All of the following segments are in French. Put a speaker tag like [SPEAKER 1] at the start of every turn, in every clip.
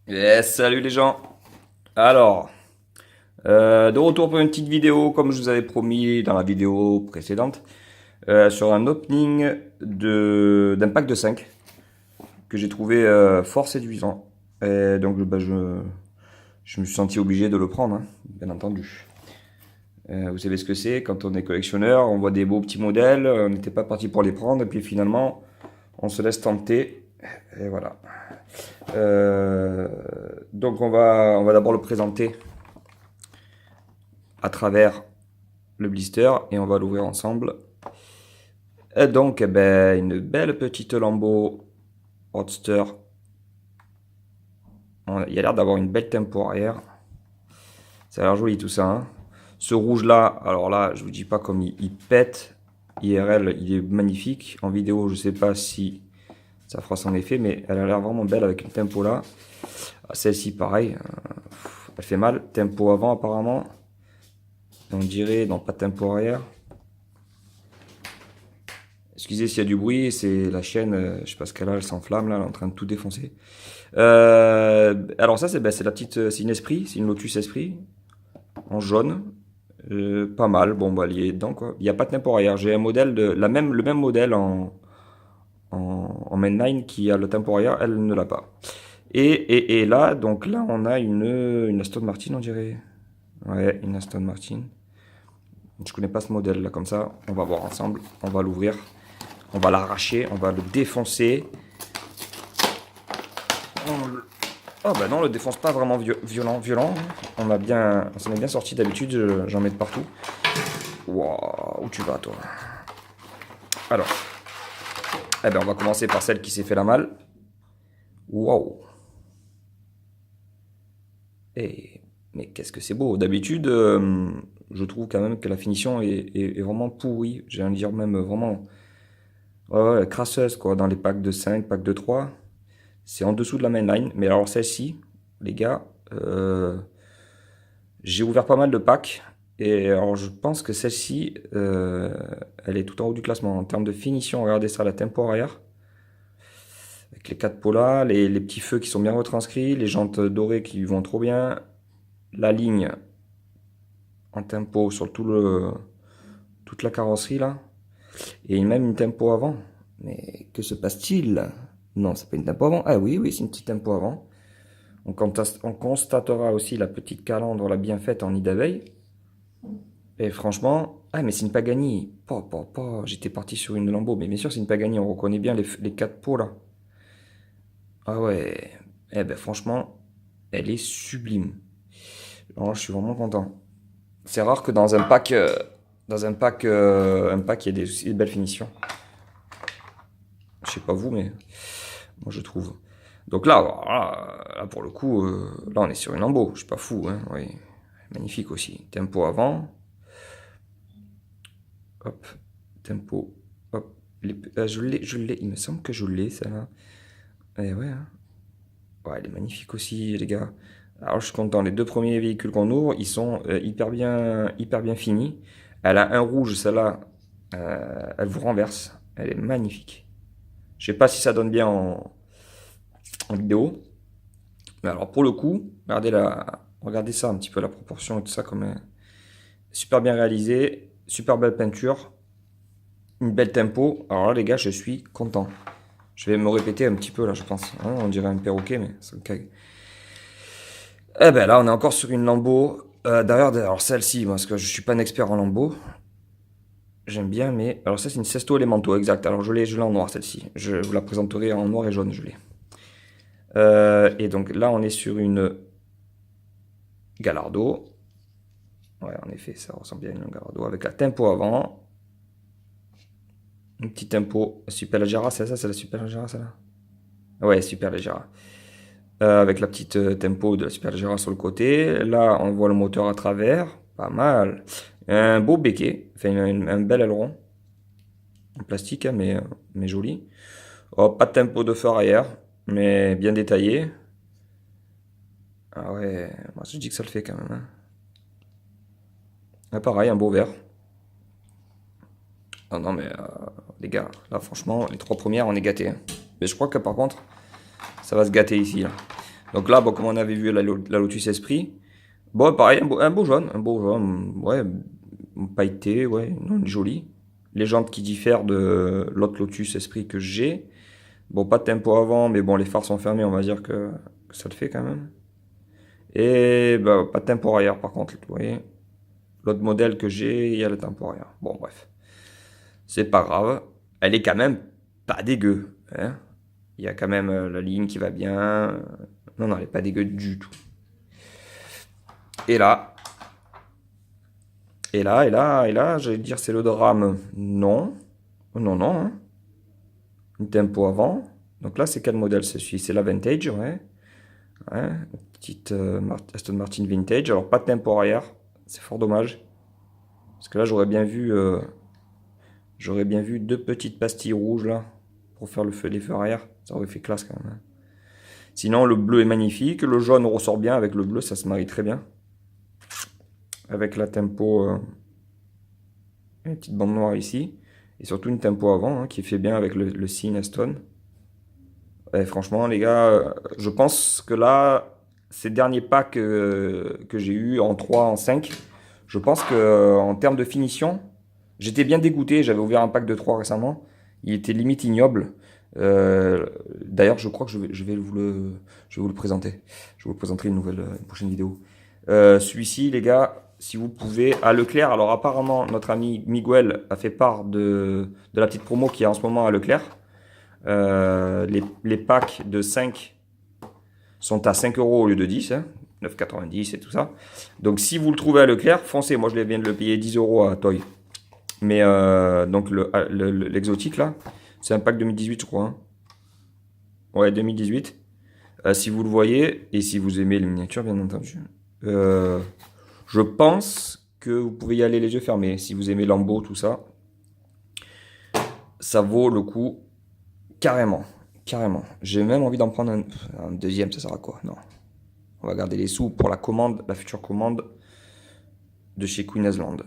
[SPEAKER 1] Yes, salut les gens. Alors, de retour pour une petite vidéo, comme je vous avais promis dans la vidéo précédente, sur un opening d'un pack de 5 que j'ai trouvé fort séduisant. Et donc, je me suis senti obligé de le prendre, hein, bien entendu. Vous savez ce que c'est, quand on est collectionneur, on voit des beaux petits modèles, on n'était pas parti pour les prendre, et puis finalement, on se laisse tenter, et voilà. Euh, donc on va d'abord le présenter à travers le blister et on va l'ouvrir ensemble. Et donc, eh ben, une belle petite Lambo Roadster. Il y a l'air d'avoir une belle tempo arrière. Ça a l'air joli tout ça, hein. Ce rouge là, alors là, je vous dis pas comme il pète. IRL, il est magnifique. En vidéo, je sais pas si ça fera son effet, mais elle a l'air vraiment belle avec une tempo là. Celle-ci, pareil, elle fait mal. Tempo avant, apparemment. On dirait, non, pas de tempo arrière. Excusez s'il y a du bruit, c'est la chaîne, je sais pas ce qu'elle a, elle s'enflamme là, elle est en train de tout défoncer. Alors ça c'est la petite, c'est une Esprit, c'est une Lotus Esprit en jaune, pas mal. Bon bah il est dedans quoi. Il n'y a pas de tempo arrière. J'ai un modèle le même modèle en mainline qui a le tempo arrière, elle ne l'a pas. Et là donc là on a une Aston Martin on dirait. Ouais, une Aston Martin. Je connais pas ce modèle là comme ça. On va voir ensemble. On va l'ouvrir. On va l'arracher. On va le défoncer. Oh bah non, on le défonce pas vraiment violent. On s'en est bien sorti d'habitude. J'en mets de partout. Waouh, où tu vas toi? Alors, eh ben on va commencer par celle qui s'est fait la malle. Waouh. Et mais qu'est-ce que c'est beau. D'habitude, je trouve quand même que la finition est vraiment pourrie. J'ai envie de dire même vraiment ouais, crasseuse quoi. Dans les packs de 5, packs de 3. C'est en dessous de la mainline. Mais alors celle-ci, les gars, j'ai ouvert pas mal de packs. Et alors je pense que celle-ci, elle est tout en haut du classement. En termes de finition, regardez ça, la tempo arrière. Avec les 4 polas, les petits feux qui sont bien retranscrits, les jantes dorées qui vont trop bien. La ligne en tempo sur toute la carrosserie là. Et même une tempo avant. Mais que se passe-t-il? Non, c'est pas une tempo avant. Ah oui, oui, c'est une petite tempo avant. On constatera aussi la petite calandre, la bien faite en nid d'abeille. Et franchement, ah mais c'est une Pagani. J'étais parti sur une Lambo, mais bien sûr c'est une Pagani, on reconnaît bien les 4 pots là. Ah ouais, eh ben franchement, elle est sublime. Alors, je suis vraiment content. C'est rare que un pack, il y ait des belles finitions. Je sais pas vous, mais moi je trouve. Donc là, voilà, là pour le coup, là on est sur une Lambo, je suis pas fou, hein, oui. Magnifique aussi. Tempo avant. Hop, tempo. Hop. Je l'ai. Il me semble que je l'ai, celle-là. Eh ouais, hein. Ouais, elle est magnifique aussi, les gars. Alors je suis content. Les deux premiers véhicules qu'on ouvre, ils sont hyper bien finis. Elle a un rouge, celle-là. Elle vous renverse. Elle est magnifique. Je sais pas si ça donne bien en vidéo. Mais alors pour le coup, regardez ça un petit peu la proportion et tout ça comme super bien réalisé, super belle peinture, une belle tempo. Alors là les gars, je suis content. Je vais me répéter un petit peu là, je pense. Hein, on dirait un perroquet, mais ça me cague. Eh ben là, on est encore sur une Lambo. D'ailleurs, alors celle-ci, parce que je suis pas un expert en Lambo. J'aime bien, mais alors ça c'est une Sesto Elemento, exact. Alors je l'ai en noir celle-ci. Je vous la présenterai en noir et jaune, je l'ai. Et donc là, on est sur une Gallardo. Ouais, en effet, ça ressemble bien à une Gallardo avec la tempo avant. Un petit tempo Superleggera, c'est ça, c'est la Superleggera, celle-là? Ouais, Superleggera. Avec la petite tempo de la Superleggera sur le côté. Là, on voit le moteur à travers. Pas mal. Un beau béquet. Enfin, un bel aileron. En plastique, hein, mais joli. Oh, pas de tempo de feu arrière, mais bien détaillé. Ah ouais, moi je dis que ça le fait quand même, hein. Ah, pareil, un beau vert. Ah non, mais les gars, là franchement, les trois premières, on est gâtés, hein. Mais je crois que par contre, ça va se gâter ici, là. Donc là, bon, comme on avait vu la Lotus Esprit, bon, pareil, un beau jaune, ouais, pailleté, ouais, non, joli. Les jantes qui diffèrent de l'autre Lotus Esprit que j'ai. Bon, pas de tempo avant, mais bon, les phares sont fermés, on va dire que ça le fait quand même. Et bah, pas de tempo arrière, par contre, vous voyez. L'autre modèle que j'ai, il y a le tempo arrière. Bon, bref, c'est pas grave. Elle est quand même pas dégueu, hein. Il y a quand même la ligne qui va bien. Non, non, elle est pas dégueu du tout. Et là, j'allais dire c'est le drame. Non, non, non, hein. Une tempo avant. Donc là, c'est quel modèle c'est celui? C'est la Vintage, ouais. Ouais, petite Aston Martin Vintage. Alors, pas de tempo arrière. C'est fort dommage. Parce que là, j'aurais bien vu deux petites pastilles rouges là. Pour faire les feux arrière. Ça aurait fait classe quand même, hein. Sinon, le bleu est magnifique. Le jaune ressort bien avec le bleu. Ça se marie très bien. Avec la tempo. Une petite bande noire ici. Et surtout une tempo avant, hein, qui fait bien avec le signe Aston. Ouais, franchement, les gars, je pense que là, ces derniers packs que j'ai eu en 3 en 5 je pense que en termes de finition, j'étais bien dégoûté. J'avais ouvert un pack de 3 récemment. Il était limite ignoble. D'ailleurs, je crois que je vais vous le présenter. Je vous le présenterai une prochaine vidéo. Celui-ci, les gars, si vous pouvez, à Leclerc. Alors, apparemment, notre ami Miguel a fait part de la petite promo qu'il y a en ce moment à Leclerc. Les packs de 5 sont à 5 euros au lieu de 10, hein, 9,90 et tout ça. Donc si vous le trouvez à Leclerc, foncez. Moi je viens de le payer 10 euros à Toy. Mais donc l'exotique là, c'est un pack 2018 je crois, hein. Ouais, 2018. Si vous le voyez, et si vous aimez les miniatures bien entendu, je pense que vous pouvez y aller les yeux fermés. Si vous aimez Lambo, tout ça, ça vaut le coup. Carrément, carrément. J'ai même envie d'en prendre un deuxième, ça sert à quoi? Non. On va garder les sous pour la commande, la future commande de chez Queen Island.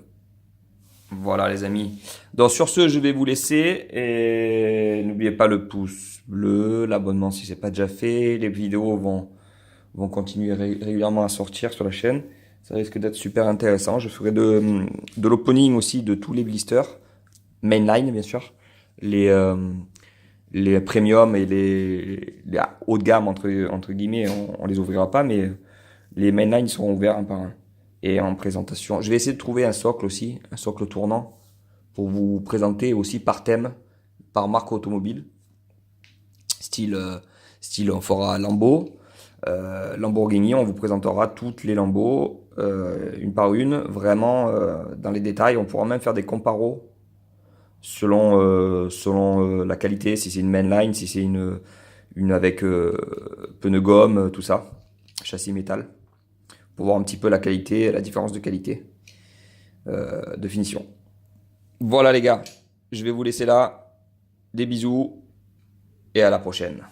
[SPEAKER 1] Voilà les amis. Donc sur ce, je vais vous laisser et n'oubliez pas le pouce bleu, l'abonnement si c'est pas déjà fait. Les vidéos vont continuer régulièrement à sortir sur la chaîne. Ça risque d'être super intéressant. Je ferai de l'opening aussi de tous les blisters. Mainline bien sûr. Les premium et les haut de gamme entre guillemets, on les ouvrira pas, mais les mainline seront ouverts un par un. Et en présentation, je vais essayer de trouver un socle aussi, un socle tournant, pour vous présenter aussi par thème, par marque automobile. Style, on fera Lambo, Lamborghini, on vous présentera toutes les Lambo, une par une, vraiment dans les détails. On pourra même faire des comparos selon la qualité, si c'est une mainline, si c'est une avec pneu gomme, tout ça, châssis métal, pour voir un petit peu la qualité, la différence de qualité, de finition. Voilà les gars, je vais vous laisser là, des bisous et à la prochaine.